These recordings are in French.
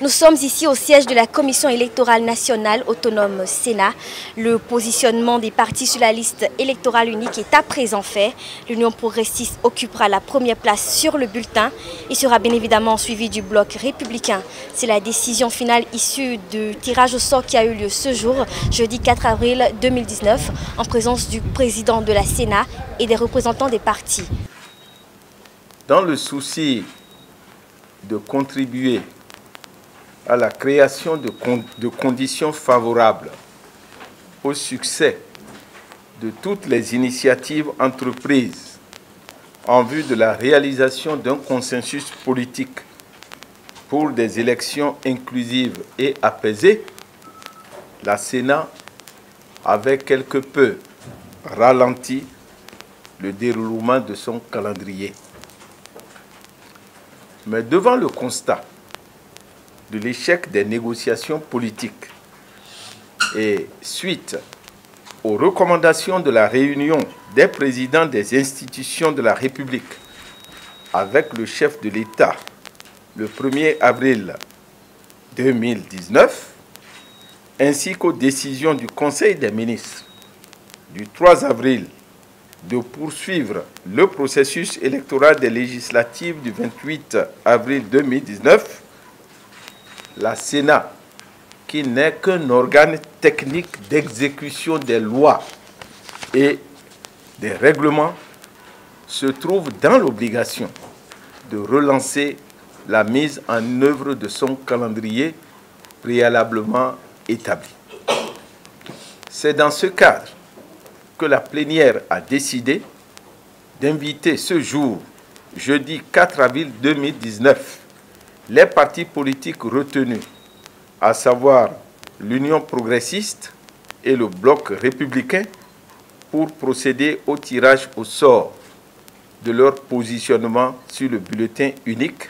Nous sommes ici au siège de la Commission électorale nationale autonome Sénat. Le positionnement des partis sur la liste électorale unique est à présent fait. L'Union progressiste occupera la première place sur le bulletin et sera bien évidemment suivi du bloc républicain. C'est la décision finale issue du tirage au sort qui a eu lieu ce jour, jeudi 4 avril 2019, en présence du président de la Sénat et des représentants des partis. Dans le souci de contribuer à la création de conditions favorables au succès de toutes les initiatives entreprises en vue de la réalisation d'un consensus politique pour des élections inclusives et apaisées, la Sénat avait quelque peu ralenti le déroulement de son calendrier. Mais devant le constat de l'échec des négociations politiques et suite aux recommandations de la réunion des présidents des institutions de la République avec le chef de l'État le 1er avril 2019, ainsi qu'aux décisions du Conseil des ministres du 3 avril de poursuivre le processus électoral des législatives du 28 avril 2019, la Sénat, qui n'est qu'un organe technique d'exécution des lois et des règlements, se trouve dans l'obligation de relancer la mise en œuvre de son calendrier préalablement établi. C'est dans ce cadre que la plénière a décidé d'inviter ce jour, jeudi 4 avril 2019, les partis politiques retenus, à savoir l'Union progressiste et le bloc républicain, pour procéder au tirage au sort de leur positionnement sur le bulletin unique,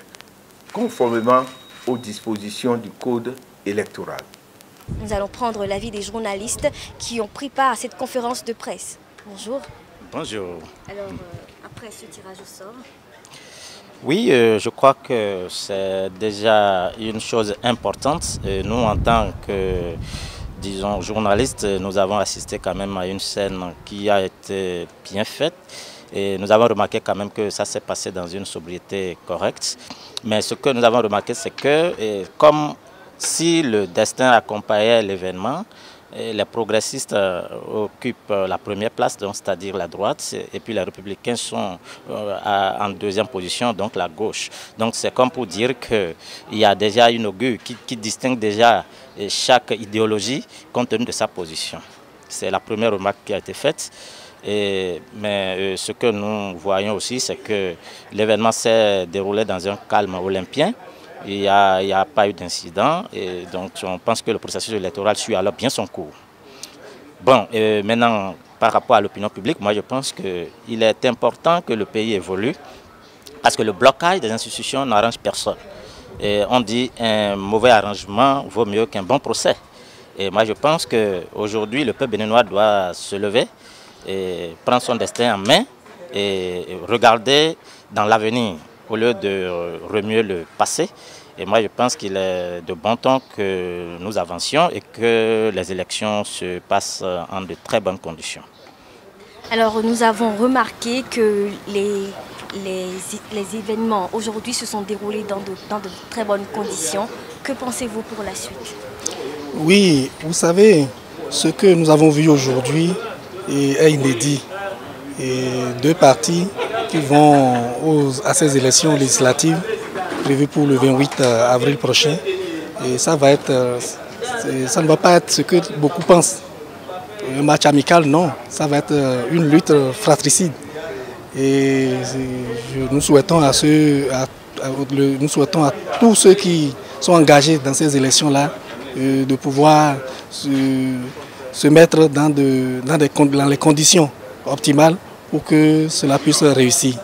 conformément aux dispositions du Code électoral. Nous allons prendre l'avis des journalistes qui ont pris part à cette conférence de presse. Bonjour. Bonjour. Alors, après ce tirage au sort, oui, je crois que c'est déjà une chose importante. Nous, en tant que, disons, journalistes, nous avons assisté quand même à une scène qui a été bien faite. Et nous avons remarqué quand même que ça s'est passé dans une sobriété correcte. Mais ce que nous avons remarqué, c'est que, comme si le destin accompagnait l'événement, les progressistes occupent la première place, c'est-à-dire la droite, et puis les républicains sont en deuxième position, donc la gauche. Donc c'est comme pour dire qu'il y a déjà une augure qui distingue déjà chaque idéologie compte tenu de sa position. C'est la première remarque qui a été faite. Mais ce que nous voyons aussi, c'est que l'événement s'est déroulé dans un calme olympien. Il n'y a pas eu d'incident, et donc on pense que le processus électoral suit alors bien son cours. Bon, maintenant, par rapport à l'opinion publique, moi je pense qu'il est important que le pays évolue, parce que le blocage des institutions n'arrange personne. Et on dit un mauvais arrangement vaut mieux qu'un bon procès. Et moi je pense qu'aujourd'hui, le peuple béninois doit se lever, et prendre son destin en main et regarder dans l'avenir, au lieu de remuer le passé. Et moi, je pense qu'il est de bon temps que nous avancions et que les élections se passent en de très bonnes conditions. alors nous avons remarqué que les événements aujourd'hui se sont déroulés dans de très bonnes conditions. Que pensez-vous pour la suite? Oui, vous savez, ce que nous avons vu aujourd'hui est inédit. Et deux partis qui vont à ces élections législatives prévues pour le 28 avril prochain. Et ça ne va pas être ce que beaucoup pensent. Un match amical, non. Ça va être une lutte fratricide. Et nous souhaitons à tous ceux qui sont engagés dans ces élections-là de pouvoir se mettre dans les conditions optimales pour que cela puisse réussir.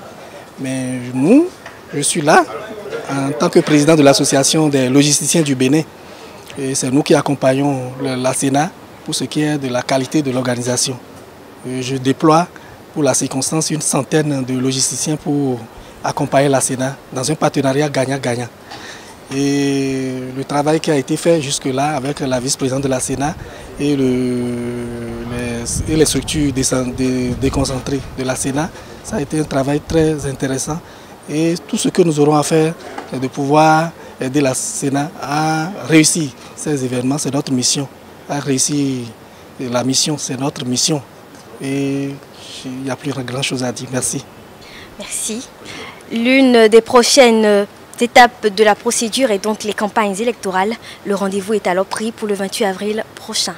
Mais je suis là en tant que président de l'association des logisticiens du Bénin. Et c'est nous qui accompagnons la Sénat pour ce qui est de la qualité de l'organisation. Je déploie pour la circonstance une centaine de logisticiens pour accompagner la Sénat dans un partenariat gagnant-gagnant. Et le travail qui a été fait jusque-là avec la vice-présidente de la Sénat et les structures déconcentrées de la Sénat, ça a été un travail très intéressant. Et tout ce que nous aurons à faire, c'est de pouvoir aider la Sénat à réussir ces événements. C'est notre mission. À réussir la mission, c'est notre mission. Et il n'y a plus grand chose à dire. Merci. Merci. L'une des prochaines étapes de la procédure est donc les campagnes électorales. Le rendez-vous est alors pris pour le 28 avril prochain.